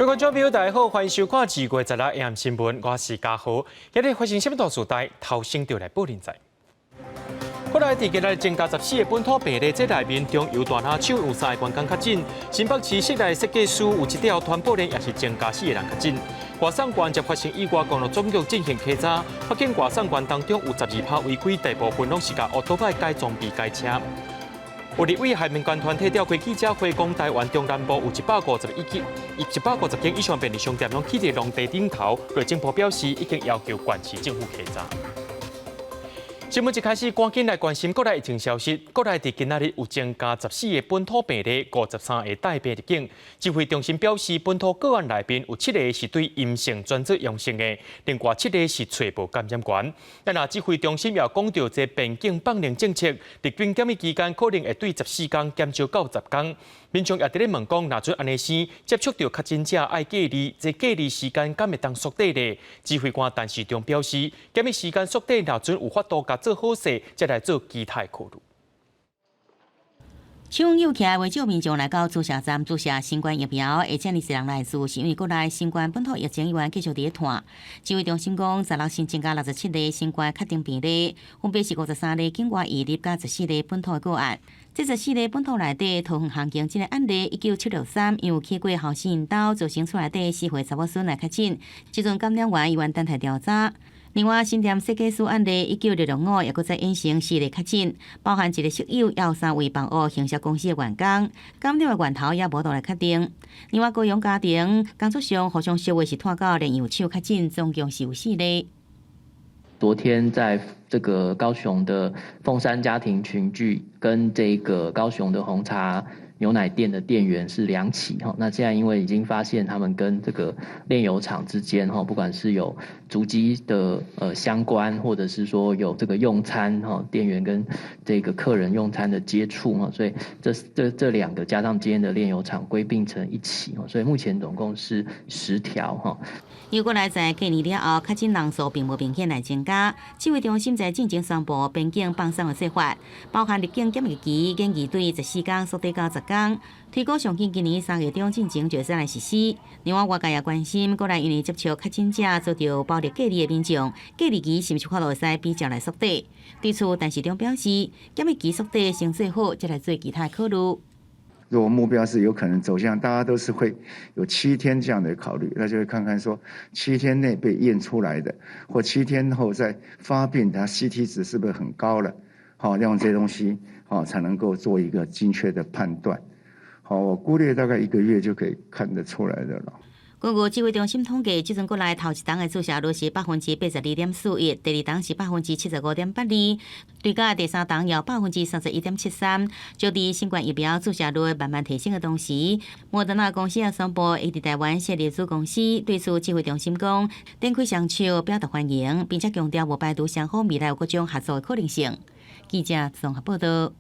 观众朋友，大家好，欢迎收看2月16日新闻，我是嘉豪。今日发生什么大事代？头先就来报连载。国内伫今日增加14个本土病例，这内面中油大厦厂有3个员工确诊，新北市室内设计师有1条传播链，也是增加4个人确诊。外省县则发生以外公路总局进行稽查，发现外省县当中有12%违规，大部分拢是甲乌托邦改装备改车。有立委海民间团体召开记者会，讲台湾中南部有150间以上便利商店拢起伫农地顶头。内政部表示，已经要求县市政府稽查。新闻一开始，赶紧来关心国内疫情消息。国内伫今仔日有增加14个本土病例，53个带病入境。指挥中心表示，本土个案内面有7个是对阴性转做阳性的，另外7个是揣无感染源。但若指挥中心也讲到，这边境放零政策，入境检疫期间可能会对14天减少到10天。民众也伫咧问讲，若准安尼生接触到确诊者爱隔离，这隔离时间敢会当缩短呢？指挥官陈时中表示，检疫时间缩短，若准有法度甲做好势，再来做其他考虑。抢有起来为少民众来到注射站注射新冠疫苗，而且20人来自，是因为国内新冠本土疫情依然继续在传。指挥中心讲，16新增加67个新冠确定病例，分别是53个境外移入加14个本土个案。这14个本土内底，桃园行经这个案例19763，因有去过后生因兜造成厝内底4岁查某孙来确诊，这阵感染源依然等待调查。另外，新店设计师案例19665也搁再隐形4例确诊，包含1个室友，也有3位帮务行销公司的员工，感染的源头也无度来确定。另外，高雄家庭工作上互相小话是拖到连有手确诊，总共是有4例。昨天在这个高雄的凤山家庭群聚，跟这个高雄的红茶牛奶店的店员是2起哈。那现在因为已经发现他们跟这个炼油厂之间哈，不管是有足迹的相关，或者是说有这个用餐哈，店员跟这个客人用餐的接触哈，所以这2个加上今天的炼油厂归并成1起哈，所以目前总共是10条哈。如果来在隔离了后，确诊人数并无明显来增加。指挥中心在进前宣布边境放松的说法，包含入境检疫期建议对14天缩短到10天，推估上近今年3月中进前就使来实施。另外，外界也关心国内因为接触确诊者遭到暴力隔离的民众，隔离期是毋是看落会使比较来缩短？对此，陈时中表示，检疫期缩短先做好，再来做其他考虑。如果目标是有可能走向，大家都是会有7天这样的考虑，那就会看看说7天内被验出来的，或7天后再发病，它 CT 值是不是很高了？好，用这些东西好才能够做一个精确的判断。好，我估计大概1个月就可以看得出来的了。根据指挥中心统计，即阵国内头1档的注射率是82.41%，第2档是75.82%，对甲第3档要31.73%。就伫新冠疫苗注射率慢慢提升的同时，莫德纳公司也宣布已伫台湾设立子公司。对此，指挥中心讲，展开商丘表达欢迎，并且强调无排除双方未来有各种合作的可能性。记者综合报道。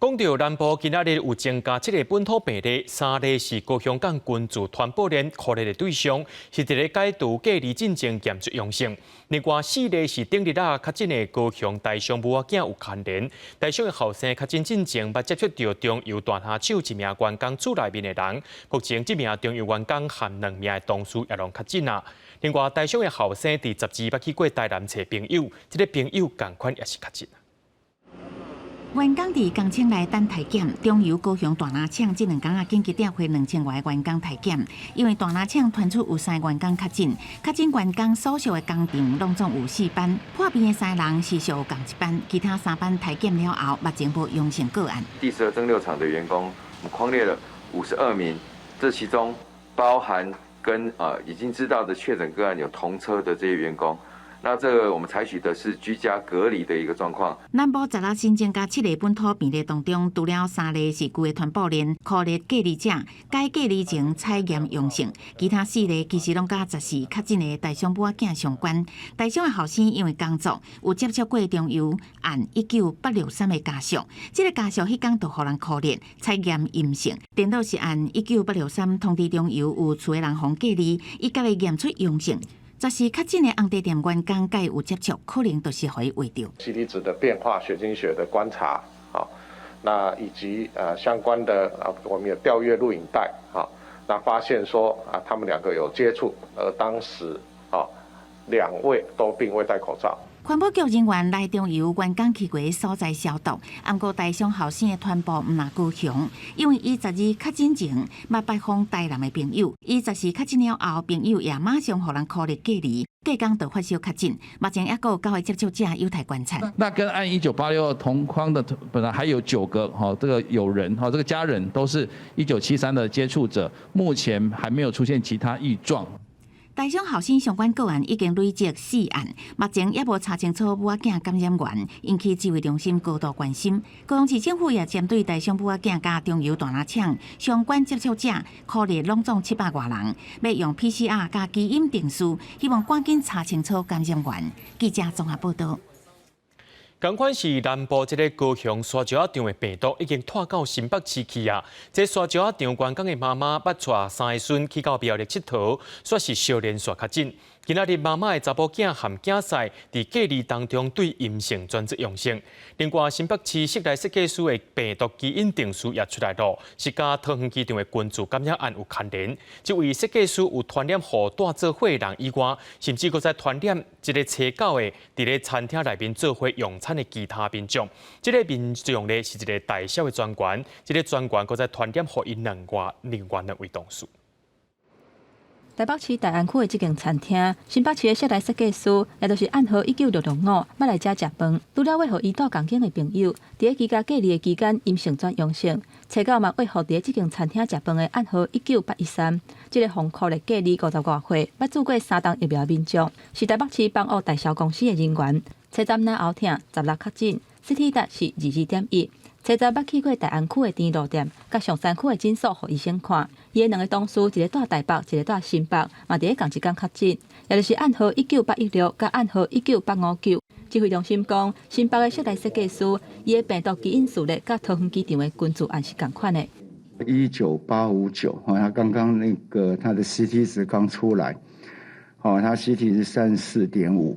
讲到南部今仔日有增加7个本土病例，3例是高雄港群聚传播链扩大的对象，是伫咧解除隔离进程检出阳性。另外4例是顶日确诊的高雄大商母仔囝有牵连，大商的后生确诊进程捌接触到中油大厦厂1名员工厝内面的人，目前这名中油员工和2名的同事也拢确诊啊。另外大商的后生伫12捌去过台南找朋友，这个朋友同款也是确诊。员工伫工厂内等体检，中油高雄大篮厂这2天啊紧急调回2000外员工体检，因为大篮厂传出有3员工确诊，确诊员工所属的工厂拢总有4班，破病的3人是属共1班，其他3班体检了后目前无阳性个案。第12蒸馏厂的员工，我们匡列了52名，这其中包含跟已经知道的确诊个案有同车的这些员工。那这个我们采取的是居家隔离的一个状况。南部16新增加7例本土病例当中，除了3例是旧的传播链扩列隔离者，该隔离前采验阳性，其他4例其实拢甲14确诊的大商母仔囝相关。大商的后生因为工作有接触过中油按19863的家属，这个家属迄天就互人扩列采验阴性，颠倒是按19863通知中油有厝的人防隔离，伊家己验出阳性。14确诊的红茶店员工，甲有接触，可能都是可以围掉。CD 值的变化、血清学的观察，好，那以及相关的我们有调阅录影带，好，那发现说他们2个有接触，而当时2位都并未戴口罩。环保局人员来中油原港去过的所在消毒，不过台商后生的团部唔那高雄，因为伊12确诊前捌拜访台南的朋友，伊14确诊了后，朋友也马上互人科列隔离，隔天就发烧确诊，目前也有9位接触者有待观察。那跟按1986同框的本来还有9个这个友人这个家人都是1973的接触者，目前还没有出现其他异状。台中后生相关个案已经累积4案，目前也无查清楚母仔囝感染源，引起指挥中心高度关心。高雄市政府也针对台中母仔囝加中油大篮厂相关接触者，可列拢总700多人，要用 PCR 加基因定序，希望赶紧查清楚感染源。记者综合报道。同款是南部这个高雄沙石场的病毒已经拖到新北市去啊！这沙石场员工的妈妈捌带3个孙去到苗栗佚佗，说是小连续确诊。今仔日妈妈的查甫囝含囝婿伫隔离当中对阴性转折阳性。另外，新北市室内设计师的病毒基因定序也出来了，是甲桃园机场的群聚感染案有牵连。这位设计师有传染互带做伙的人以外，甚至阁在传染一个初九的伫咧餐厅内面做伙用餐的其他民众。这个民众呢是一个大小的专员，这个专员阁在传染互因另外2位同事。台北市大安区的这间餐厅，新北市的室内设计师，也就是暗号1965，要来遮食饭。除了为互伊到共间的朋友，伫居家隔离的期间阴性转阳性，初九嘛为互伫这间餐厅食饭的暗号19813，这个红裤的隔离50多岁，捌做过3档疫苗民众，是台北市帮务代销公司的人员。初站那后疼16确诊，CT 值是22.1。初站捌去过大安区的甜路店，甲上山区的诊所，互医生看。伊的2个同事，一个住台北，一个住新北，嘛伫咧同一天确诊，也就是暗号19816甲暗号19859。指挥中心讲，新北的室内设计师，伊的病毒基因序列甲桃园机场的群聚案是同款的。19859，他刚刚他的 CT 值刚出来，他 CT 是34.5。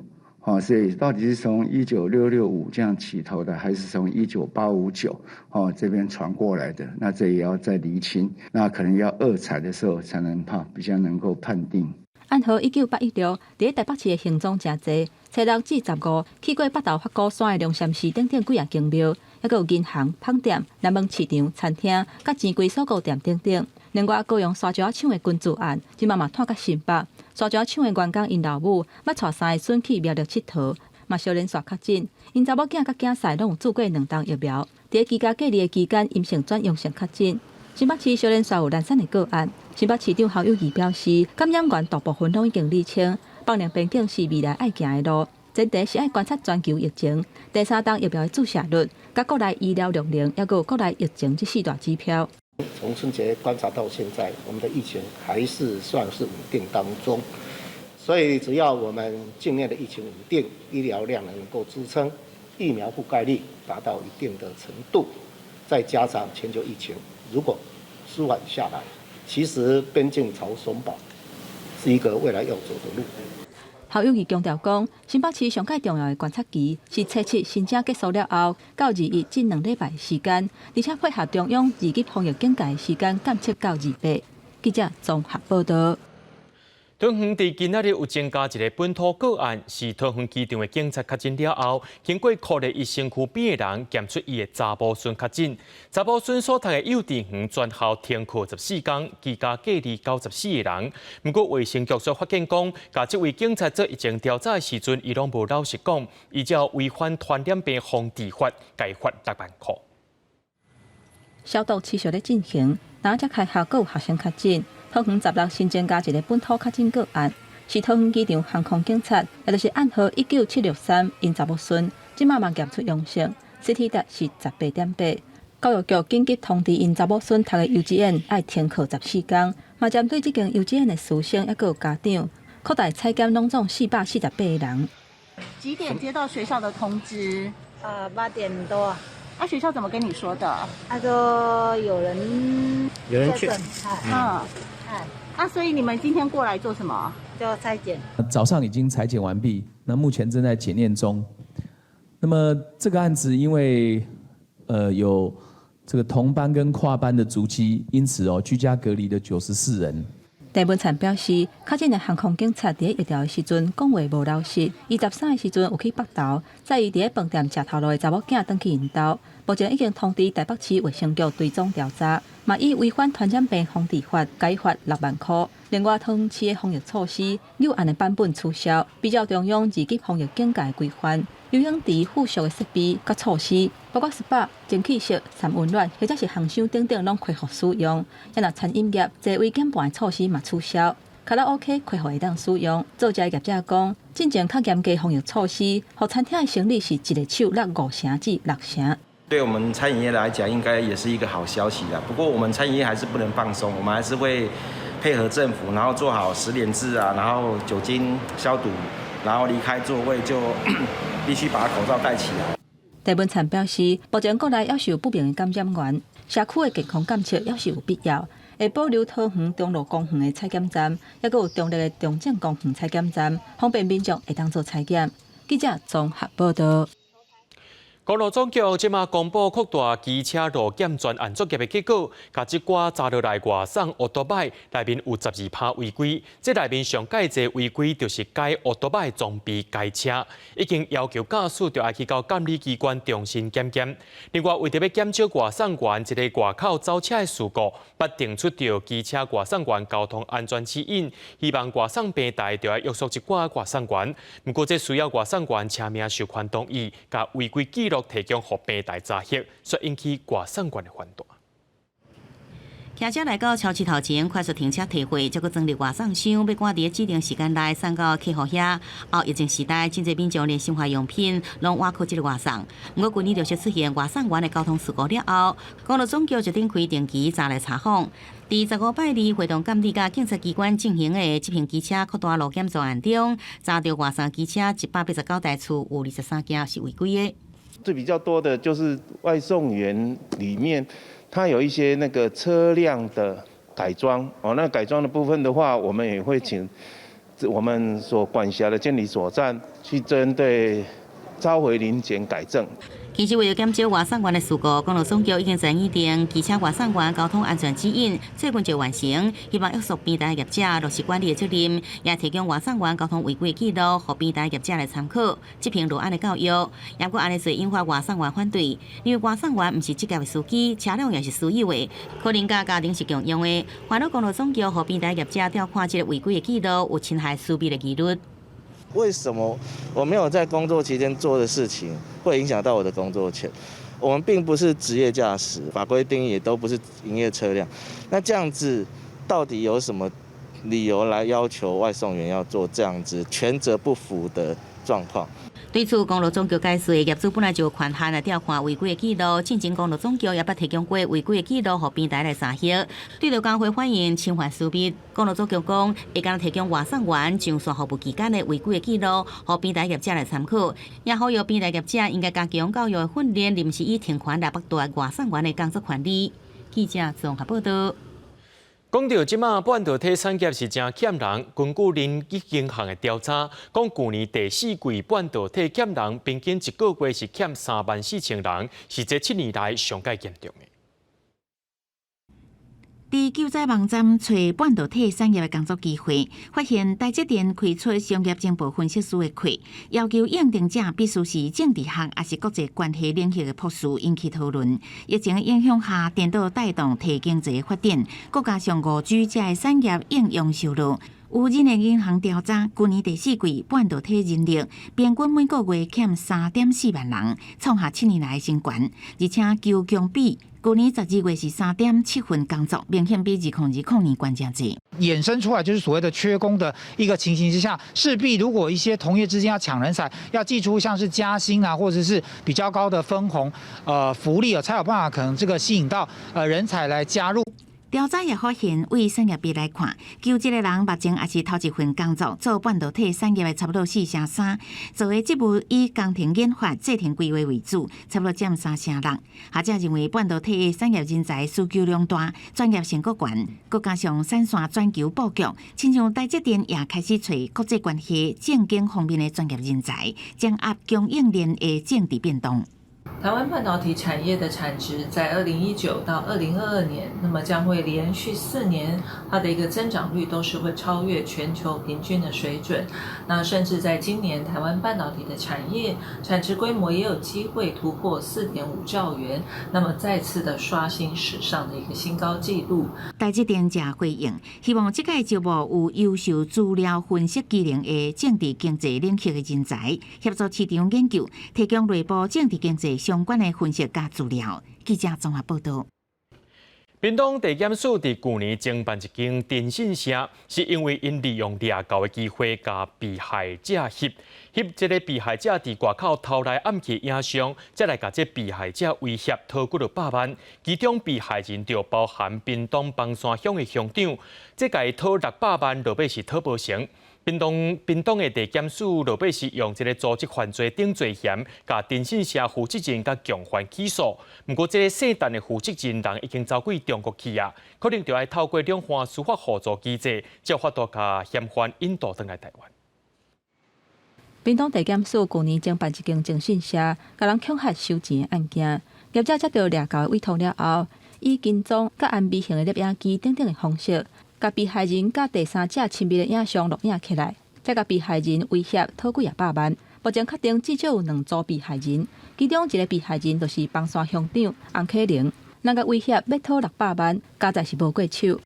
所以到底是从19665这样起头的，还是从19859这边传过来的？那这也要再厘清，那可能要2采的时候才能比较能够判定。暗号19816，伫台北市的行踪真侪，初6至15去过北投法鼓山的龙山寺等几啊间庙，还有银行、饭店、南门市场、餐厅、甲钱柜锁购店等等。另外，高雄沙石厂的群聚案，即嘛拖到新北。沙石厂的员工因老母捌带3个孙去苗栗佚佗，嘛小连续确诊。因查某囝甲囝婿拢有做过2档疫苗，伫居家隔离的期间阴性转阳性确诊。新北市小连续有3个个案。新北市长侯友宜表示，感染源大部分拢已经厘清，放量边境是未来爱行的路。前提是爱观察全球疫情，第3档疫苗的注射率，甲国内医疗量能，还有国内疫情这4大指标。从春节观察到现在，我们的疫情还是算是稳定当中，所以只要我们境内的疫情稳定，医疗量能够支撑，疫苗覆盖率达到一定的程度，再加上全球疫情如果舒缓下来，其实边境朝松绑是一个未来要走的路。侯友宜强调讲，新北市上界重要的观察期是初7申请结束了后，到21这2礼拜时间，而且配合中央2级防疫警戒时间监测到28。记者综合报道。桃园伫今仔日有增加一个本土个案，是桃园机场的警察确诊了后，经过酷热伊身躯边的人检出伊的查甫孙确诊。查甫孙所读的幼稚园全校停课14天，居家隔离94个人。不过卫生局所发现讲，甲这位警察做疫情调查的时阵，伊拢无老实讲，伊就违反传染病防治法，该罚6万块。消毒持续咧进行，哪只开校阁有学生确诊。桃园16新增加一个本土确诊个案，是桃园机场航空警察，也就是暗号19763，因查某孙，即马嘛验出阳性 ，CT 值是18.8。教育局紧急通知因查某孙读的幼稚园爱停课14天，嘛针对这间幼稚园的师生，还有家长，扩大采检拢总448个人。几点接到学校的通知？8点多。那学校怎么跟你说的？他说有人去。那所以你们今天过来做什么？就采检。早上已经采检完毕，那目前正在检验中。那么这个案子因为有这个同班跟跨班的足迹，因此居家隔离的94人。戴文灿表示，较近的航空警察伫夜调的时阵讲话无老实。23的时阵有去北投，在伊伫饭店食头路的查某囝转去因兜。目前已经通知台北市卫生局追踪调查，嘛以违反传染病防治法改罚6万块。另外，桃园市的防疫措施有案的版本取消，比照中央2级防疫警戒规范。游泳池附属的设备甲措施，包括 SPA、蒸汽室、三温暖或者是航箱等等，拢恢复使用。也若餐饮业座位减半的措施嘛取消，卡拉 OK 恢复会当使用。做食业者讲，进前较严格防疫措施，互餐厅的生意是一个手落5成至6成。对我们餐饮业来讲，应该也是一个好消息啦。不过我们餐饮业还是不能放松，我们还是会配合政府，然后做好10连制啊，然后酒精消毒，然后离开座位就必须把口罩戴起来。戴文灿表示，目前国内也是有不明的感染源，社区的健康监测也是有必要。会保留桃园中路公园的采检站，也有中立的中正公园采检站，方便民众会当做采检。记者综合报道。公路总局即马公布扩大机车路检专案作业的结果，甲即寡查落来外送奥多拜内面有12%违规，这内面上介侪违规就是该奥多拜装备该车，已经要求驾驶就要去到监理机关重新检验。另外，为着要减少外送员一个外口走车的事故，捌定出着机车外送员交通安全指引，希望外送平台就要约束一寡外送员。不过，这需要外送员车名授权同意，甲违规记录提供予平台查核，所引起外送员的反弹。骑车来到超市头前快速停车提货，再搁整理外送箱，要赶伫指定时间内送到客户遐。后疫情时代，真侪民众连生活用品拢倚靠即个外送。不过，今年陆续出现外送员的交通事故了后，公路总局就展开定期查来查访。第15摆日活动监理甲警察机关进行的这批机车扩大路检专案中，查到外送机车189台次，有23件是违规的。最比较多的就是外送员里面，它有一些那个车辆的改装那改装的部分的话，我们也会请我们所管辖的监理所站去针对召回临检改正。其实为了减少外送员的事故，公路总局已经在拟定机车外送员交通安全指引，最近就完成，希望约束平台业者落实管理的责任，也提供外送员交通违规记录，予平台业者来参考，执行路安的教育。也过安尼做引发外送员反对，因为外送员不是职业的司机，车辆也是私有的，可能甲家庭是共用的。烦恼公路总局予平台业者调看这个违规的记录，有侵害私密的疑虑。为什么我没有在工作期间做的事情会影响到我的工作权？我们并不是职业驾驶，法规定义也都不是营业车辆。那这样子到底有什么理由来要求外送员要做这样子权责不符的状况？对此，公路总局解释，业主本来就有权限来调看违规的记录，进前公路总局也捌提供过违规的记录，予平台来查核。对着工会反映侵犯私密，公路总局讲会敢提供外送员上线服务期间的违规的记录，予平台业者来参考，也呼吁平台业者应该加强教育的训练，临时以停权来剥夺外送员的工作权利。记者综合报道。讲到即马半导体产业是真欠人，根据林银行的调查，讲去年第4季半导体欠人平均一个月是欠34000人，是这7年来上界严重的。伫救灾网站找半导体产业的工作机会，发现台积电开出商业情报分析师的课，要求应征者必须是政治学也是国际关系领域的博士，引起讨论。疫情的影响下，电脑带动提经济的发展，再加上5G 这的产业应用收入。有人力银行调查，去年第4季半导体人力平均每个月欠3.4万人，创下7年来的新高，而且求强比去年12月是3.7份工作，明显比2020年关键多。衍生出来就是所谓的缺工的一个情形之下，势必如果一些同业之间要抢人才，要祭出像是加薪啊，或者是比较高的分红、福利才有办法可能这个吸引到人才来加入。调查也发现，为产业别来看，求职的人目前也是头一份工作，做半导体产业的差不多4成3，做的职务以工程研发、制程规划为主，差不多占3成6。学者认为，半导体的产业人才需求量大，专业性高悬，再加上产线全球布局，亲像台积电也开始找国际关系、政经方面的专业人才，掌握供应链的政治变动。台湾半导体产业的产值在2019到2022年，那么将会连续4年，它的一个增长率都是会超越全球平均的水准。那甚至在今年，台湾半导体的产业产值规模也有机会突破4.5兆元，那么再次的刷新史上的一个新高纪录。台积电也回应，希望这届招募有优秀资料分析技能的政治经济领域的人才，协助市场研究，提供内部政治经济相关的分析加资料。记者综合报道。屏东地检署伫去年侦办一间电信社，是因为因利用掠教的机会，甲被害者翕这个被害者伫外口偷来暗去影像，再来甲这被害者威胁讨几落百万。其中被害人就包含屏东邦山乡的乡长，这甲伊讨600万，落尾是讨不成。屏东的地检署落尾是用这个组织犯罪等罪嫌，甲电信社负责人甲共犯起诉。不过，这个姓陈的负责人人已经走过中国去啊，可能就要透过两岸司法互助机制，才有法度甲嫌犯引渡回来台湾。屏东地检署去年侦办一间征信社，甲人恐吓收钱的案件，业者接到掠教的委托了后，以跟踪、甲按微型的摄影机等等的方式。甲被害人甲第三者亲密的影像录影起来，再甲被害人威胁讨几百万。目前确定至少有2组被害人，其中一个被害人就是邦山乡长洪启玲，那个威胁要讨600万，加在是无过手。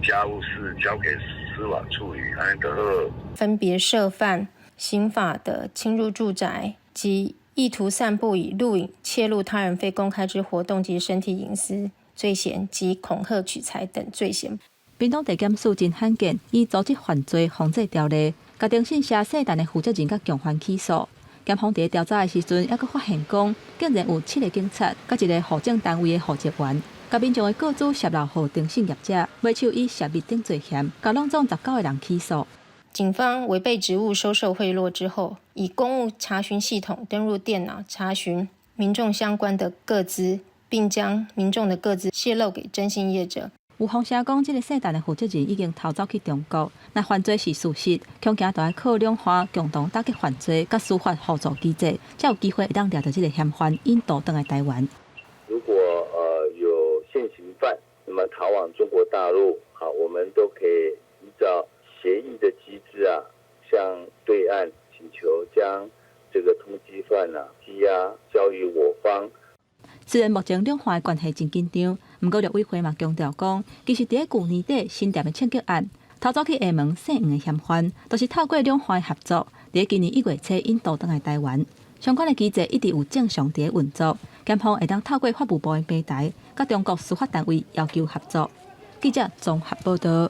家务事交给司法处理，安得好。分别涉犯刑法的侵入住宅及意图散布以录影窃录他人非公开之活动及身体隐私罪嫌及恐吓取财等罪嫌。屏东地检署真罕见，以组织犯罪防治条例，甲电信社姓陈的负责人甲共犯起诉。检方伫调查的时阵，还佫发现讲，竟然有7个警察，甲一个户政单位的负责员，甲民众的个资泄露互电信业者，买手以泄密等罪嫌，甲拢总19个人起诉。警方违背职务收受贿赂之后，以公务查询系统登入电脑查询民众相关的个资，并将民众的个资泄露给征信业者。有风声讲，这个姓陈的负责人已经逃走去中国。那犯罪是事实，恐惊就要靠两岸共同打击犯罪，甲司法互助机制，才有机会会当抓到这个嫌犯，引渡回来台湾。如果有现行犯，那么逃往中国大陆，好，我们都可以依照协议的机制啊，向对岸请求将这个通缉犯羁押交予我方。虽然目前两方的关系真紧张，不过陆委会嘛强调讲，其实在去年底新店的枪击案，逃走去厦门姓黄的嫌犯，都是透过两方的合作，在今年1月初引渡回来台湾。相关的机制一直有正常在运作，检方会当透过法务部的平台，甲中国司法单位要求合作。记者综合报道。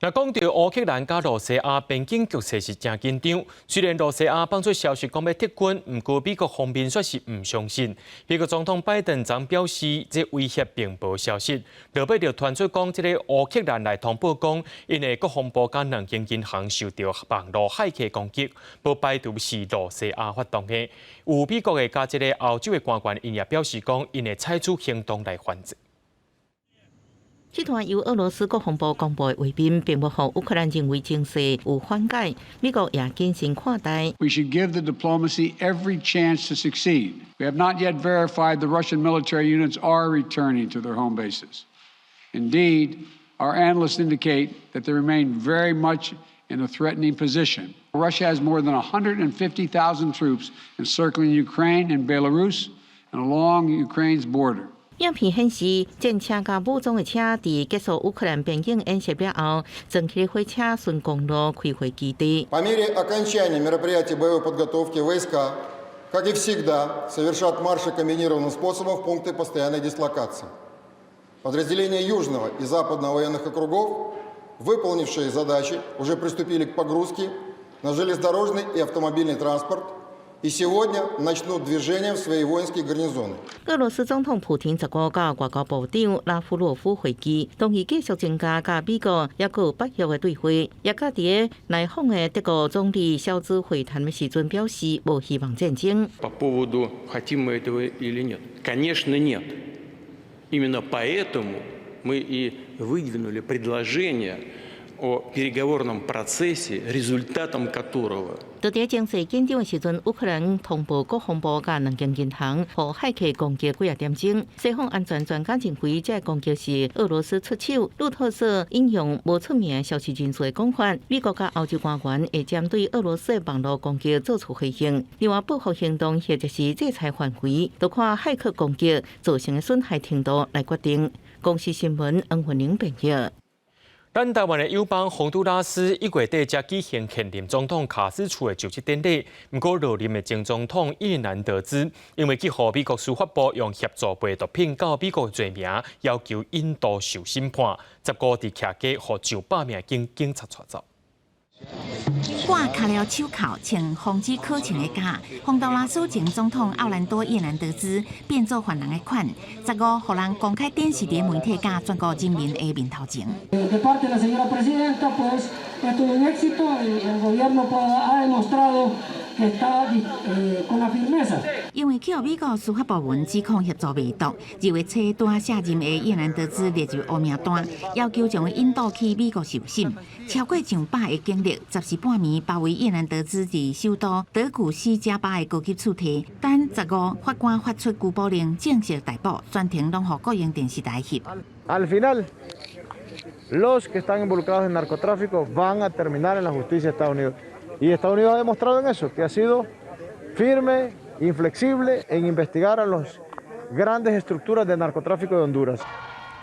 那讲到乌克兰加罗西亚边境局势是真紧张，虽然罗西亚放出消息讲要撤军，不过美国方面却是唔相信。美国总统拜登曾表示，这威胁并无消息，落尾就传出讲，这个乌克兰来通报讲，因为国防部甲2间银行受到网络骇客攻击，不排除是罗西亚发动的。有美国的加这个欧洲的官员，因也表示讲，因会采取行动来反制。这段由俄罗斯国防部公布的画面，并无让乌克兰认为情势有缓解，美国也谨慎看待。We should give the diplomacy every chance to succeed. We have not yet verified the Russian military units are returning to their home bases. Indeed, our analysts indicate that they remain very much in a threatening position. Russia has more than 150,000 troops encircling Ukraine and Belarus and along Ukraine's border. 影片显示，战车甲武装的车伫结束乌克兰边境演习了后，整起的火车顺公路开回基地。По мере окончания мероприятий боевой подготовки войска, как и всегда, совершат марши комбинированным способом в пункты постоянной дислокации. Подразделения Южного и Западного военных округов, выполнившие задачи, уже приступили к погрузке на железнодорожный и автомобильный транспорт.И сегодня начнут движение в свои воинские гарнизоны. 俄罗斯总统普京15甲外交部长拉夫罗夫会议，同意继续增加甲美国也有北约的对话。也甲伫来访的德国总理肖兹会谈的时阵表示，无希望战争。По поводу хотим мы этого или нет? Конечно, нет. Именно поэтому мы и выдвинули предложение о переговорном процессе, результатом которого就在情势紧张的时阵，乌克兰通报国防部甲两间银行互骇客攻击几啊点钟。西方安全专家认为，这攻击是俄罗斯出手。路透社引用无出名的消息人士的讲法，美国甲欧洲官员会针对俄罗斯的网络攻击做出回应。另外，报复行动或者是制裁范围，都看骇客攻击造成的损害程度来决定。公司新闻黄云玲编译。咱台湾的友邦洪都拉斯1月底才举行现任总统卡斯楚的就职典礼，不过落任的前总统伊兰德兹因为去予美国司法部用协助卖毒品到美国的罪名，要求引渡受审判，15日徛街，互上百名警察带走。挂卡了手铐，穿防止考前的架，洪都拉斯前总统奥兰多·叶兰德兹变做犯人的款，15互人公开电视的媒体甲全国人民的面头前。因为去美国司法部门指控协助卖毒，2月初拄下任的叶兰德兹列入黑名单，要求将伊引渡去美国受审。超过上百个警力10时半暝包围叶兰德兹伫首都德古斯加巴的高级厝体，等15法官发出拘捕令，正式逮捕，全程拢予国营电视台翕。Al final, los que están involucrados en narcotráfico van a terminar en la justicia de Estados Unidos. Y Estados Unidos ha demostrado en eso, que ha sido firme, inflexible en investigar a las grandes estructuras de narcotráfico de Honduras.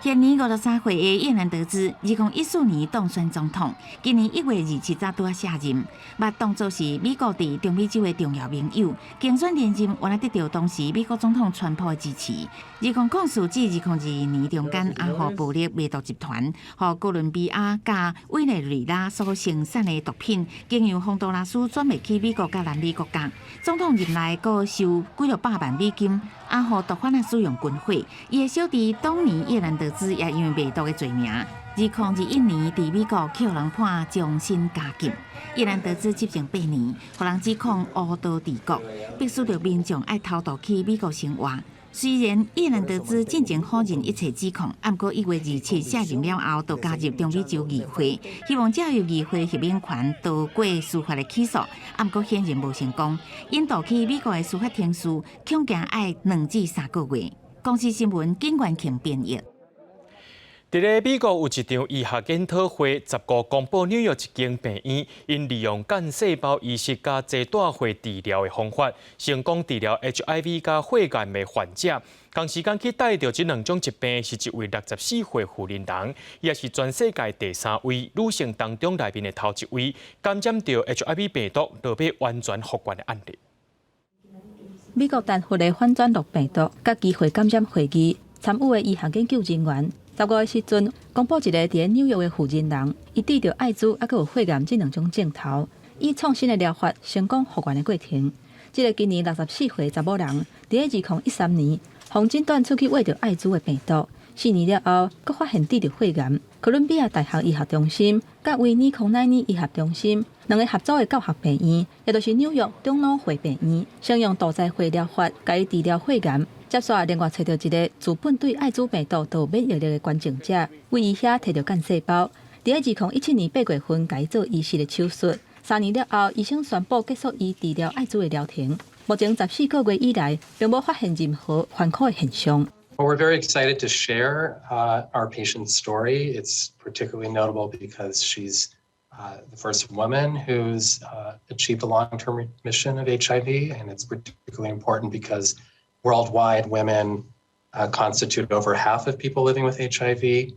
现年53岁的叶兰德兹，2014年当选总统，今年1月27日拄下任，捌当作是美国伫中美洲的重要盟友。竞选连任，原来得到当时美国总统川普的支持。2004至2022年中间，也互暴力卖毒集团，互哥伦比亚甲委内瑞拉所生产的毒品，经由洪都拉斯转卖去美国甲南美国家。总统任内，阁收几落百万美金，也互毒贩使用军火。伊的小弟当年叶兰德兹也因为卖毒的罪名，2021年伫美国去人判终身加禁。叶兰德兹执政8年，互人指控乌道治国，迫使着民众爱偷渡去美国生活。虽然叶兰德兹进前否认一切指控，不过1月27卸任了后，就加入中美洲议会，希望借由议会协议权逃过司法的起诉，不过显然无成功。引渡去美国的司法程序恐惊要2至3个月。公司新闻景元庆编译。伫咧美国有一场医学研讨会，15公布纽约一间病院因利用干细胞移植加坐带血治疗的方法，成功治疗 HIV 加血癌的患者。同时间去带着这2种疾病是一位64岁妇人人，伊也是全世界第3位女性当中内面的头1位感染到 HIV 病毒，落尾完全复原的案例。美国丹佛的反转录病毒甲机会感染会议参与的医学研究人员，15的时阵公布一个伫纽约的妇人人，伊得着艾滋，还佫有血癌这2种症头，以创新的疗法成功复原的过程。这个今年64岁查某人，伫2013年，防诊断出去患着艾滋的病毒，4年了后，佫发现得着血癌。哥伦比亚大学医学中心甲维尼康奈尼医学中心2个合作的教学病院，也就是纽约中脑血病院，先用杜塞血疗法甲伊治疗血癌。接续另外找到一个自本对艾滋病毒都有免疫力的捐赠者，为伊遐摕到干细胞，伫2017年8月份改做医师的手术。3年了后，医生宣布结束伊治疗艾滋的疗程。目前14个月以来，并无发现任何反抗的现象。Well, we're very excited to share our patient's story. It's particularly notable because she's the first woman who's achieved a long-term remission of HIV, and it's particularly important because worldwide women constitute over half of people living with HIV,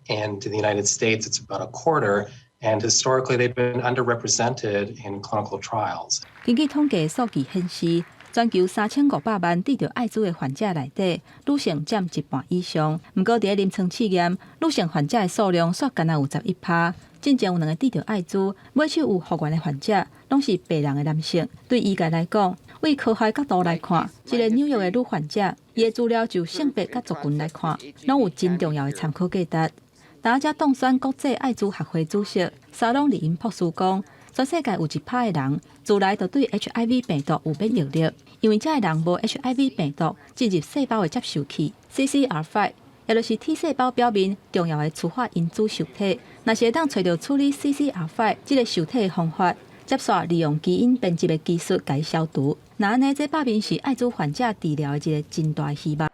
and in the United States it's about a quarter, and historically they've been underrepresented in clinical trials. 根据统计数据显示，全球3500万得着艾滋的患者内底，女性占一半以上。不过，伫临床试验，女性患者的数量却敢若有11%。真正有2个得着艾滋，每手有复原的患者，拢是白人的男性。对医界来讲，为科学角度来看，一个纽约的女患者，伊的资料就性别甲族群来看，拢有真重要的参考价值。大家当选国际艾滋学会主席沙龙里因博士讲，全世界有1%的人自来就对 HIV 病毒有免疫力，因为这个人无 HIV 病毒进入细胞的接受器 CCR5，也就是 T 细胞表面重要的催化因子受体。若是会当找到处理 CCR5 这个受体的方法，接续利用基因编辑的技术来消毒。那安尼，这百面是艾滋患者治疗的一个真大希望。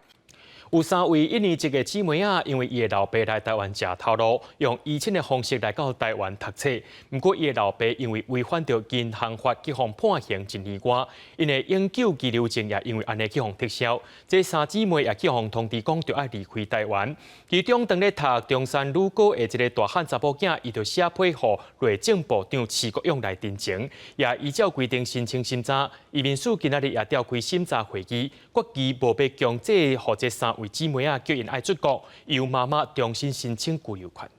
有3位印尼籍的姊妹啊，因为伊的老爸来台湾食头路，用移亲的方式来到台湾读册。不过，伊的老爸因为违反着银行法，去互判刑1年外，因的永久居留证也因为安尼去互撤销。这3姊妹也去互通知讲，着要离开台湾。其中当咧读中山女高的一个大汉查某囝，伊就写批互内政部长徐国勇来တင်情，也依照规定申请审查。移民署今仔日也召开审查会议，决议无要强制互这3位姊妹啊，叫因爱出国，由妈妈重新申请居留权。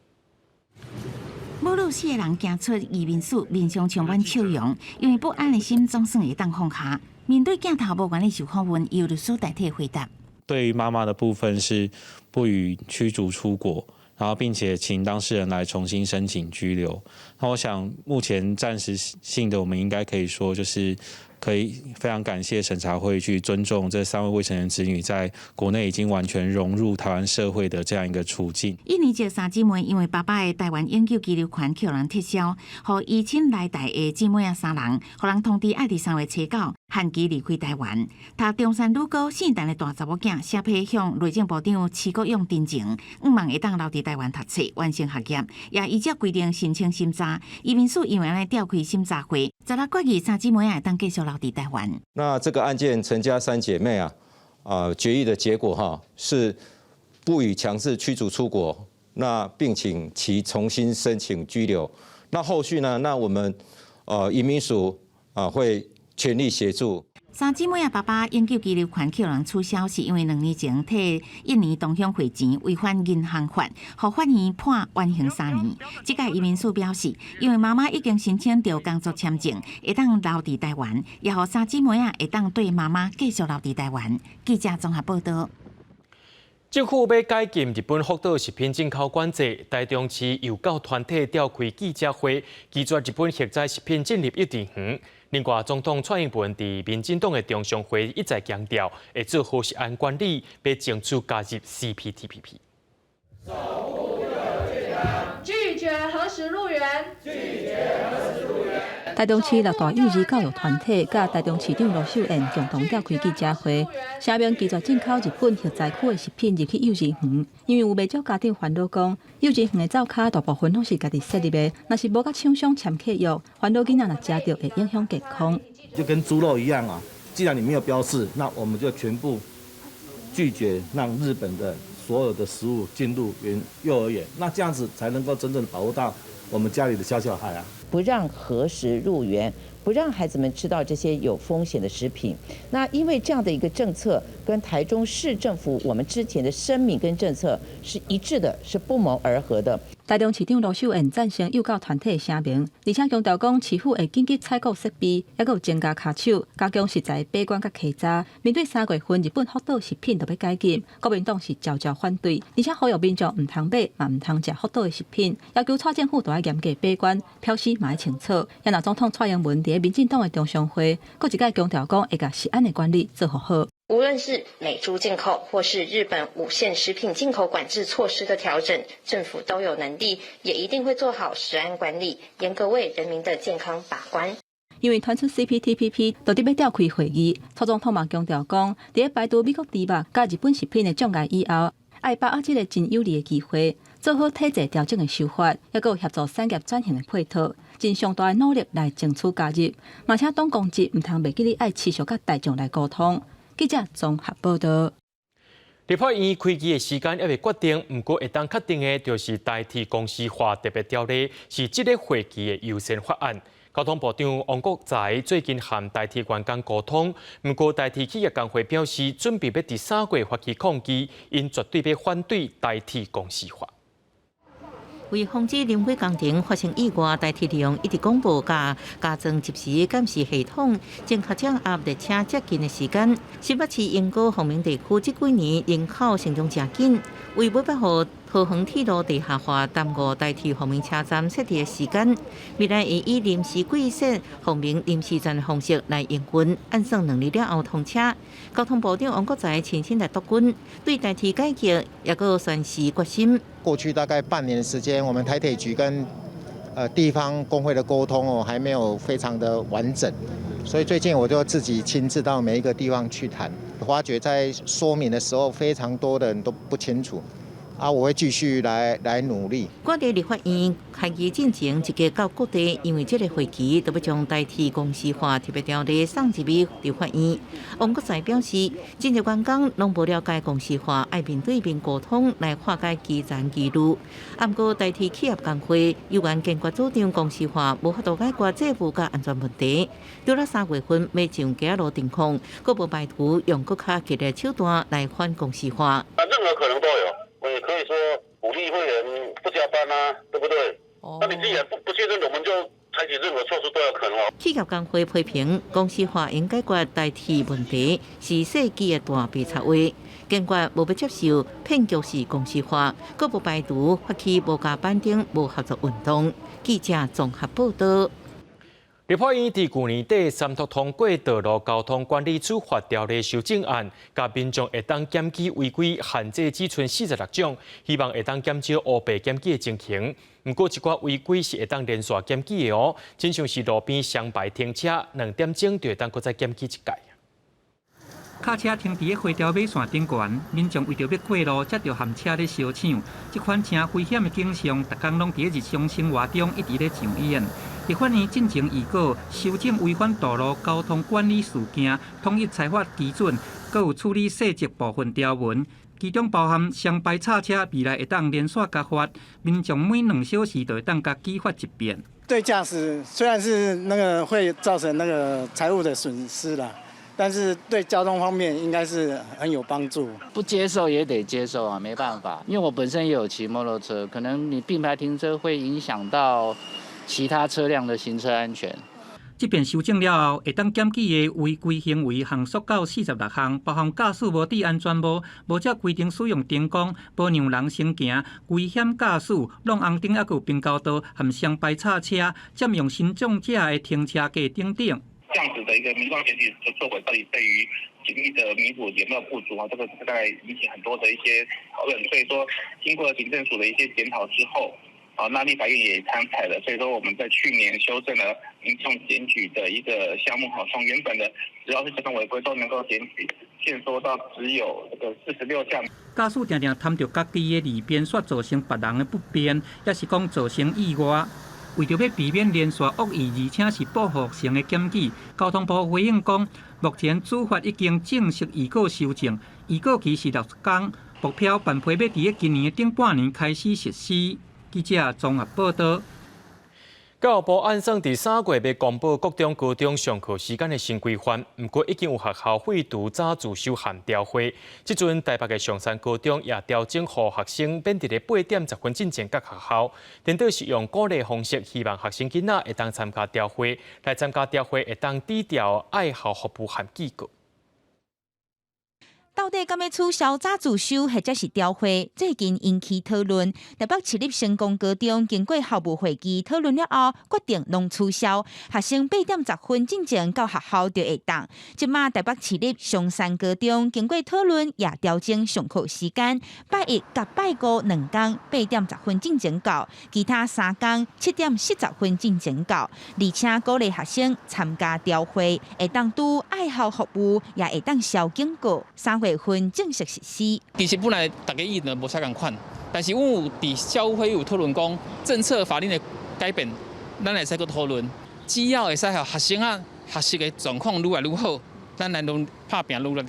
母女4个人行出移民署，面上充满笑容，因为不安的心总算会当放下。面对镜头无愿意受访问，由律师代替回答。对于妈妈的部分是不予驱逐出国，然后并且请当事人来重新申请居留。那我想目前暂时性的，我们应该可以说就是可以非常感谢审查会去尊重这3位未成年子女在国内已经完全融入台湾社会的这样一个处境。印尼籍3姊妹因为爸爸的台湾永久居留权被人撤销，互移亲来台的姊妹3人，互人通知爱伫3月初9限期离开台湾。读中山女高姓陈的大查某囝写批向内政部长徐国勇တင်情，望会当留伫台湾读册，完成学业，也依照规定申请审查。移民署因为来召开审查会，16决议3姊妹会当继续留伫台湾。那这个案件陈家3姐妹决议的结果是不予强制驱逐出国，那并请其重新申请居留。那后续呢？那我们移民署会全力协助。3姊妹爸爸永久居留权被人取消，是因为2年前替印尼同乡汇钱违反银行法，互法院判缓刑3年。这届移民署表示，因为妈妈已经申请到工作签证，会当留伫台湾，也互3姊妹会当对妈妈继续留伫台湾。记者综合报道。政府要解禁日本福岛食品进口管制，台中市邮购团体召开记者会，拒绝日本核载食品进入一地园。另外，总统蔡英文伫民进党的中常会一再强调，会做好食安管理，要争取加入 CPTPP。拒绝核食入园。台中市六大幼儿教育团体甲台中市长罗秀燕共同召开记者会，声明拒绝进口日本核载区的食品入去幼儿园，因为有不少家长烦恼讲，幼儿园的灶骹大部分拢是家己设立的，若是无甲厂商签契约，烦恼囡仔若食到会影响健康。就跟猪肉一样既然你没有标示，那我们就全部拒绝让日本的所有的食物进入幼儿园，那这样子才能够真正保护到我们家里的小孩不让核食入园，不让孩子们吃到这些有风险的食品。那因为这样的一个政策跟台中市政府我们之前的声明跟政策是一致的，是不谋而合的。台中市长罗秀燕赞成幼教团体的声明，而且强调讲市府会紧急采购设备，还有增加卡手，加强实在把关甲稽查。面对3月份日本福岛食品就要解禁，国民党是悄悄反对，而且呼吁民众唔通买，嘛唔通食福岛的食品，要求蔡政府都要严格把关，标示嘛要清楚。也让总统蔡英文伫民进党的中常会，搁一届强调讲会甲食安的管理做好。无论是美猪进口或是日本5线食品进口管制措施的调整，政府都有能力，也一定会做好食安管理，严格为人民的健康把关。因为传出 CPTPP 到底要召开会议，蔡总统嘛强调讲，伫排除美国猪肉甲日本食品的障碍以后，要把握这个真有利的机会，做好体制调整的手法，也有协助产业转型的配套，尽上大的努力来争取加入。嘛，且党公职唔通袂记哩爱持续甲大众来沟通。记者综合报道。立法院开议的时间还未决定，不过会当确定的就是代替公司化特别条例是这个会期的优先法案。交通部长王国材最近和代替员工沟通，不过代替企业工会表示，准备要第3个月发起抗议，因绝对要反对代替公司化。为防止临轨工程发生意外，代替利用一直广播加装及时监视系统，正确掌握列车接近的时间。新北市永高凤鸣地区这几年人口成长正紧，为要保护桃园铁路地下化耽误代替方面车站设置的时间，未来会以临时轨线、方面临时站的方式来营运，按算2日了后通车。交通部长王国材亲身来督军，对代替改革也个宣示决心。过去大概半年的时间，我们台铁局跟地方工会的沟通还没有非常的完整，所以最近我就自己亲自到每一个地方去谈，发觉在说明的时候非常多的人都不清楚。我会继续来努力。各地立法院开议进行一个到各地，因为这个会期都要将代替公司化特别条例送入立法院。王国材表示，真侪员工拢无了解公司化，爱面对面沟通来化解基层疑虑。不过代替企业工会有关坚决主张公司化无法度解决政府甲安全问题。到了3月份要上街路停控，佫无排除用更较激烈手段来反公司化。任何可能都有。也可以说鼓励会员不加班啊，对不对？那你既然不确认，我们就采取任何措施都有可能。企业工会批评公司化应解决代替问题是世纪的大白贼话，坚决无要接受骗局式公司化，佫无排除发起无加班等无合作运动。记者综合报道。立法院伫去年底三读通过《道路交通管理处罚条例》修正案，甲民众会当检举违规限制只剩46种，希望会当减少乌白检举的情形。不过，一寡违规是会当连续检举的哦，亲像是路边双排停车，2点钟就会当搁再检举一届。卡车停伫花条马线顶悬，民众为着要过路，才着含车咧相抢。这款真危险的景象，逐工拢伫日常生活中一直咧上演。立法院进行预告，修正违反道路交通管理事件统一裁罚基准，阁有处理细节部分条文，其中包含双排叉车未来会当连续加罚，民众每2小时就会当加记罚一遍。对驾驶虽然是会造成财务的损失啦，但是对交通方面应该是很有帮助。不接受也得接受啊，没办法，因为我本身也有骑摩托车，可能你并排停车会影响到其他车辆的行车安全。这边修正了后，会当检举的违规行为项缩到46项，包含驾驶无戴安全帽、无照规定使用灯光、无让人先行、危险驾驶、弄红灯，还有并交道和双排叉车、占用新重者的停车架等等。这样子的一个民众检举的作为，到底对于警力的弥补有没有不足啊？这个大概引起很多的一些讨论。所以说，经过行政署的一些检讨之后。那立法院也参采了，所以说我们在去年修正了民众检举的一个项目，从原本的只要是交通违规都能够检举，限缩到只有这个46项。驾驶常常贪着家己的利便，却造成别人的不便，也是讲造成意外。为着要避免连续恶意，而且是报复性的检举，交通部回应讲，目前处罚已经正式预告修正，预告期是60天，目标办批要伫今年顶半年开始实施。记者综合报道。教育部按算伫3月要公布各中高中上课时间的新规范，不过已经有学校废除早自修限调会。即阵台北的上山高中也调整，予学生免伫咧8点10分进前到学校，颠倒是用鼓励方式，希望学生囡仔会当参加调会，来参加调会会当低调爱校服务和记过。到底敢要取消早自修，或者是调会？最近引起讨论。台北市立成功高中经过校务会议讨论了后，决定拢取消。学生8点10分进前到学校就会当。即马台北市立松山高中经过讨论，也调整上课时间，拜一甲拜五2天8点10分进前到，其他3天7点40分进前到。而且鼓励学生参加调会，会当拄爱校服务，也会当消警告。3月份正式实施。其实本来大家意见无啥共款，但是阮有伫校务会有讨论讲政策法令的改变，咱会使去讨论，只要会使互学生啊学习的状况愈来愈好，咱来拍拼努力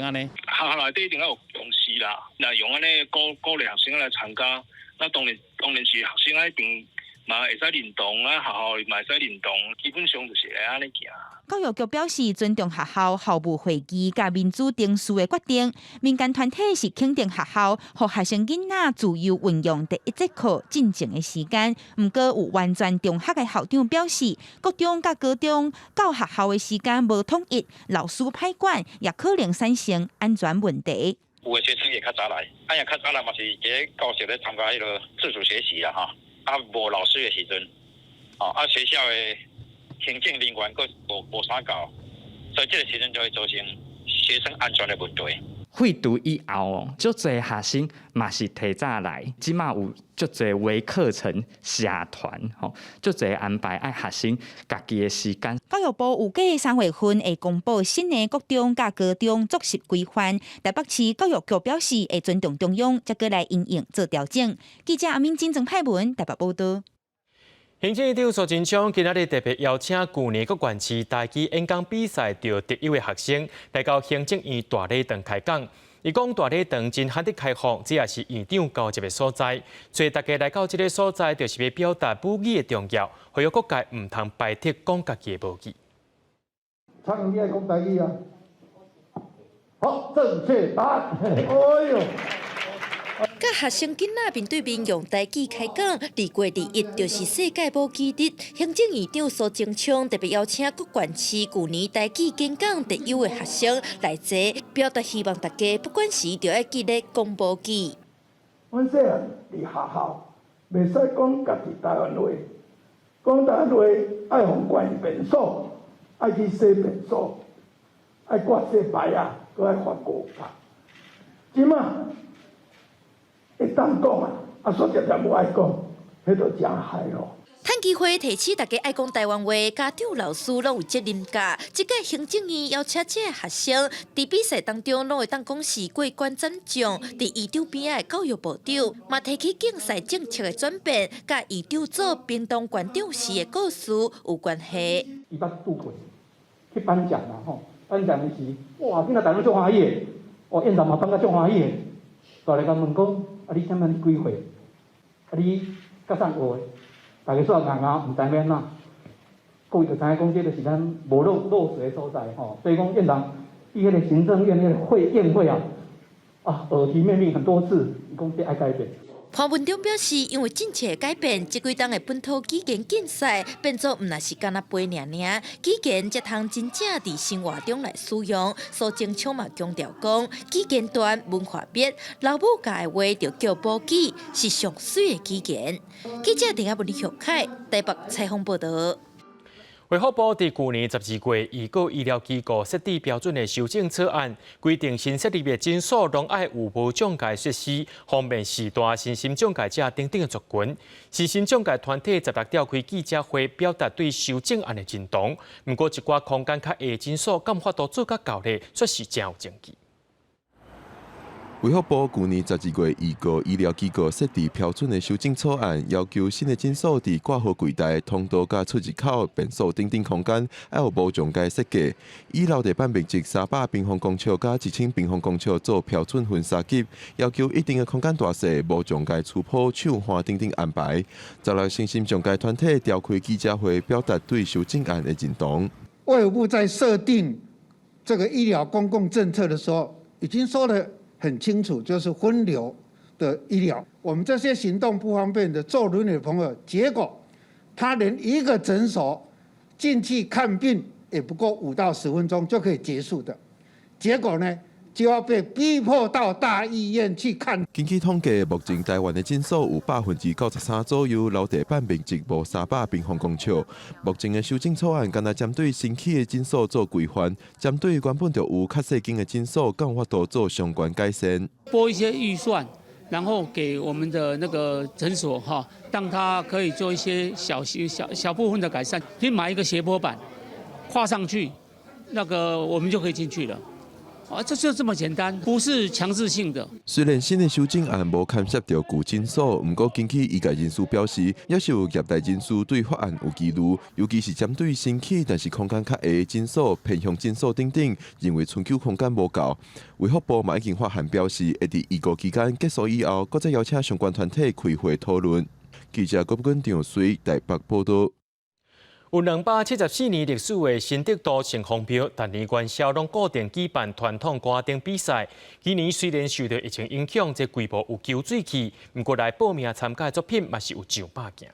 安尼。学校内底一定要有重视啦，那用安尼鼓励学生来参加，那当然是学生一定嘛会使认同啊，学校嘛会使认同，基本上就是会安尼行。教育局表示尊重学校校务会议甲民主定序的决定，民间团体是肯定学校和学生囡仔自由运用第一节课进前的时间。不过有完全中学的校长表示，国中甲高中到学校的时间无统一，老师歹管，也可能产生安全问题。有的学生也较早来，也较早来嘛是一个教室咧参加迄个自主学习啦哈，无老师的时阵，学校的行政人员佫无啥教，所以这个时阵就会造成学生安全的问题。废除以后，足侪学生嘛是提早来，即马有足侪微课程、社团，足侪安排爱学生家己的时间。教育部预计3月份会公布新的国中甲高中作息规范。台北市教育局表示会尊重中央，再过来因应做调整。记者阿明真正派文台北报道。行政院长苏贞昌今日特别邀请去年国县市大旗演讲比赛得第1位学生来到行政院大礼堂开讲。伊讲大礼堂真罕得开放，这也是院长交接的所在。所以大家来到这个所在，就是要表达母语的重要，呼吁各界唔通排斥讲家己的母语。唱你爱讲台语啊！好，正确答案。哎呦！甲学生囡仔面对面用台语开讲，2月21就是世界母语日。行政院长苏贞昌特别邀请各县市去年台语演讲第1位学生来坐，表达希望大家不管时就要记得讲母语。阮细汉伫学校，袂使讲家己台湾话，讲台湾话爱互关便所，爱去洗便所，爱挂洗牌啊，搁爱发国卡。即马会当讲啊，煞常常无爱讲，迄就真害咯。趁机会提起大家爱讲台湾话，家长、老师拢有责任感。即届行政院邀请这个学生，伫比赛当中拢会当讲是过关斩将。伫院长边的教育部长，嘛提起竞赛政策的转变，甲院长做屏东县长时的故事有关系。伊捌拄过去颁奖啦吼，颁奖的时，哇，今仔大家足欢喜的，哦，院长嘛颁甲足欢喜的，大家甲问讲，啊，你啥物几岁？啊，你甲啥学的？大家说硬硬唔知免哪，各位就知影讲，这个是咱无落实的所在吼。所以讲院长，伊迄个行政院迄个宴会啊，耳提面命很多次，伊讲这爱改变。潘文忠表示，因为政策的改变，这几档的本土语言竞赛变作唔那是干那背尔尔，语言则通真正伫生活中来使用。苏贞昌嘛强调讲，语言端文化别，老母教的话就叫母语，是上水的语言。记者陈亚文、李学凯台北采访报道。卫福部伫去年12月，预告医疗机构设置标准的修正草案，规定新设立的诊所拢爱有无障碍设施，方便视大、身心障碍者等等的族群。身心障碍团体16召开记者会，表达对修正案的认同。不过，一寡空间较矮的诊所，敢有法度做甲到呢？确实真有争议。卫福部去年12月预告医疗机构设置标准的修正草案，要求新的诊所伫挂号柜台、通道甲出入口、便所等等空间，要有无障碍设计。以楼地板面积300平方公尺甲1000平方公尺做标准分3级，要求一定的空间大小、无障碍出坡、唱花等等安排。16身心障碍团体召开记者会，表达对修正案的认同。卫福部在设定这个医疗公共政策的时候，已经说了很清楚，就是分流的医疗。我们这些行动不方便的坐轮椅的朋友，结果他连一个诊所进去看病也不过5到10分钟就可以结束的，结果呢，就要被逼迫到大医院去看。根据统计，目前台湾的诊所有93%左右楼地板面积无300平方公尺。目前的修正草案，干那针对新起的诊所做规范，针对原本就有较细间的诊所，更有法度做相关改善。拨一些预算，然后给我们的那个诊所哈，让它可以做一些小部分的改善，可以买一个斜坡板，跨上去，那个我们就可以进去了。这就这么简单，不是强制性的。虽然新的修正案无牵涉到旧诊所，不过根据医界人士表示，也是有业内人士对法案有疑虑，尤其是针对新起但是空间较矮的诊所、偏向诊所等等，认为春秋空间无够。卫福部嘛已经发函表示，会伫预告期间结束以后，再邀请相关团体开会讨论。记者郭本张随台北报道。有274年历史的新德都城隍庙，逐年元宵拢固定举办传统歌灯比赛。今年虽然受到疫情影响，这规模有救水气，不过来报名参加的作品嘛是有上百件。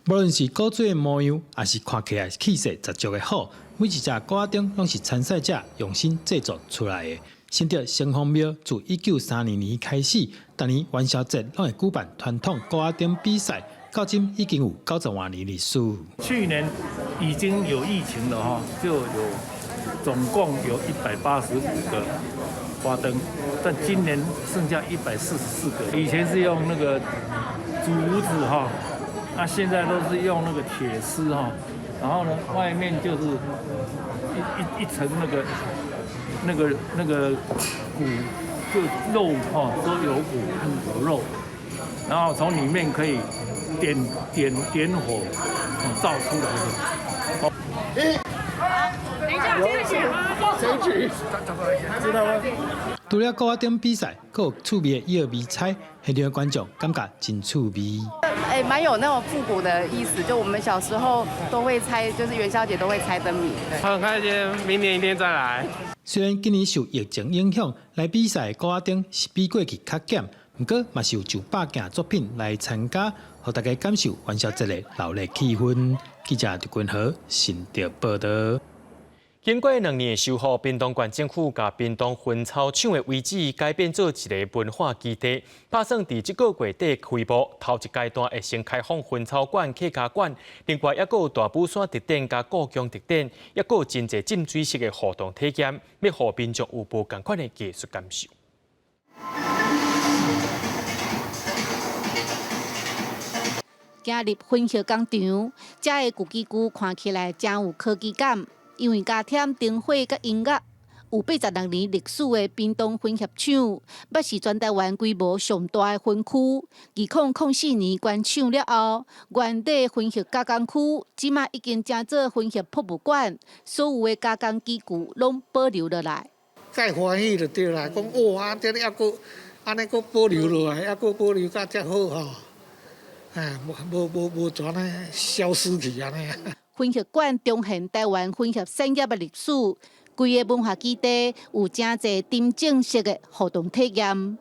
无论是古锥的模样，还是看起来气势十足的好，每一只歌灯拢是参赛者用心制作出来的。新竹城隍庙自1932年开始，逐年元宵节拢会举办传统高压灯比赛，到今已经有90多年历史。去年已经有疫情了哈，就有总共有185个花灯，但今年剩下144个。以前是用那个竹子哈，那现在都是用那个铁丝哈，然后呢，外面就是一层那个骨，就肉哈，都有骨有肉，然后从里面可以点火照出来的。等一下，谁举？知道吗？除了高压灯比赛，还有趣味的叶米菜，现场的观众感觉真趣味。蛮有那种复古的意思，就我们小时候都会猜，就是元宵节都会猜灯谜。很开心，明年一定再来。虽然今年受疫情影响，来比赛的高压灯是比过去较减，不过嘛是有900件作品来参加，让大家感受元宵节的热闹气氛。记者刘君豪新竹报道。经过2年的修复，屏东县政府把屏东薰草厂的遗址改变做一个文化基地，打算伫这个月底开幕。头一阶段会先开放薰草馆、客家馆，另外还有大武山特点加故宫特点，还有真侪浸水式的活动体验，要让民众有无同款的艺术感受。走入薰叶工厂，这个古机具看起来真有科技感。因为加添灯火甲音乐，有86年历史的屏东薰叶厂，捌是全台湾规模上大的薰区。2004年关厂了后，原地薰叶加工区即马已经成做薰叶博物馆，所有的加工机具拢保留落来。介欢喜就对啦，讲哇，这还阁安尼阁保留落来，还阁保留甲遮好吼，无全呢消失去安尼。薰叶馆彰显台湾薰叶产业的历史，规个文化基地有真侪真正式的活动体验。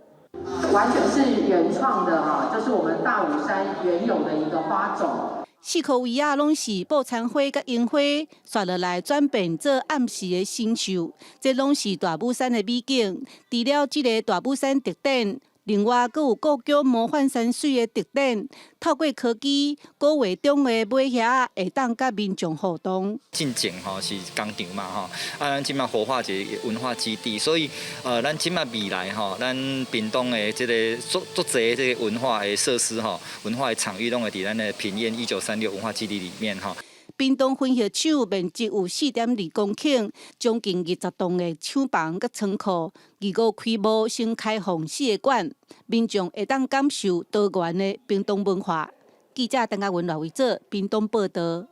完全是原创的哈，这是我们大武山原有的一个花种。四颗位啊，拢是报餐花甲樱花刷落来转变做暗时的新秀，这拢是大武山的美景。除了这个大武山特点，另外，阁有故宫魔幻山水的特点，透过科技，古画中的美侠会当甲民众互动。进前吼是工厂嘛吼，咱即马活化一个文化基地，所以咱即马未来吼，咱屏东的这个足侪这个文化的设施吼，文化的场域拢会伫咱的平燕1936文化基地里面吼。屏东薰叶厂面积有4.2公顷，将近20栋的厂房甲仓库。25开幕先开放4个馆，民众会当感受多元的屏东文化。记者邓家文来为做屏东报道。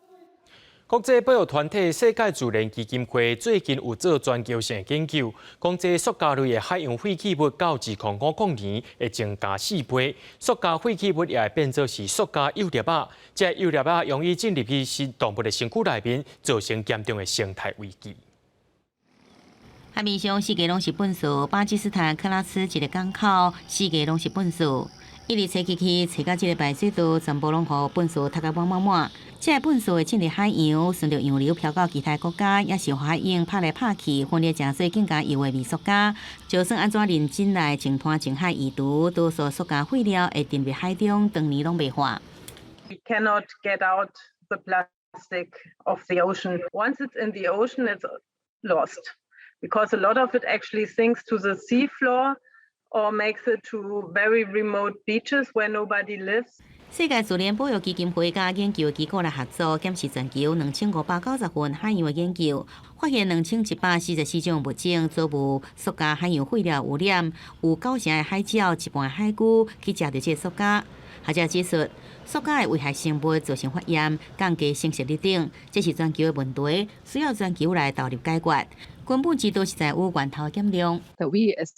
国际保育团体世界自然基金会最近有做全球性研究，讲这塑胶类的海洋废弃物到2050年会增加4倍，塑胶废弃物也会变作是塑胶幼粒仔，这幼粒仔容易进入去动物的身躯内面，造成严重的生态危机。海面上四界拢是粪扫，巴基斯坦克拉斯一个港口，四界拢是粪扫。一日吹去，吹到这个排水道全部拢互粪扫塌甲满满。这个粪扫会进入海洋，顺着洋流飘到其他国家，也是海洋拍来拍去，分裂真水更加油的微塑胶。就算安怎认真来净滩净海移除，多数塑胶废料会沉入海中，长年拢袂化。We cannot get out the plastic of the ocean. Once it's in the ocean, it's lost because a lot of it actually sinks to the sea floor or makes it to very remote beaches where nobody lives. 世界自然保育基金会甲研究机构来合作，检视全球2590份海洋的研究，发现2144种物种作物塑胶海洋废料污染，有90%的海鸟、一半的海龟去食到这塑胶。学者指出，塑胶的危害生物造成发炎、降低生殖率等，这是全球的问题，需要全球来投入解决。根本之道是在有源头减量。That we as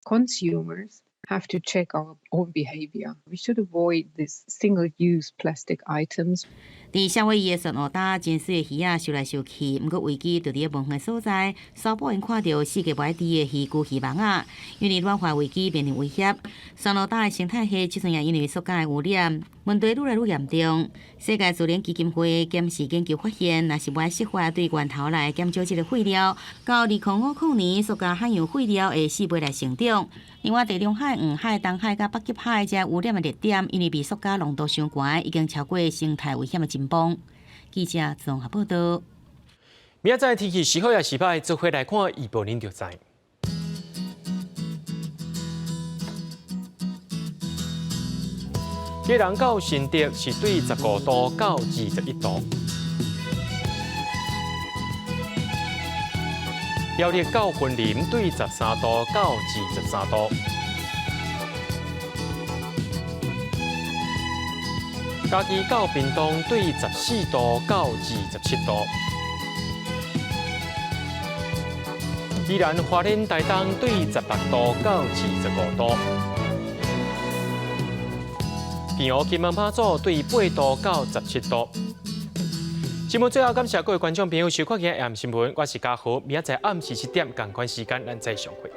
consumers have to check our own behavior. We should avoid these single-use plastic items. 伫夏威夷的索诺达，真水的鱼仔收来收去，毋过危机就伫咧文化所在，搜捕因看到世界外地的鱼具鱼网仔，因为暖化危机面临威胁。索诺达的生态系即阵也因为塑胶的污染，问题愈来愈严重。世界自然基金会监视研究发现，若是不爱释法对源头来减少这个废料，到2055年，塑胶海洋废料会4倍来成长。另外，地中海、黄海、东海甲北极海这污染的热点，因为被塑胶浓度伤高，已经超过生态危险的情况。记者综合报道。明仔载天气是好也是歹，做回来看预报您就知。基隆到新竹是对15度到21度。苗栗到云林对13度到23度，嘉义到屏东对14度到27度，宜兰花莲台东对16度到25度，平湖金门马祖对8度到17度。新闻最后，感谢各位观众朋友收看今日AM新闻，我是嘉豪，明仔载暗时7点同款时间咱再相会。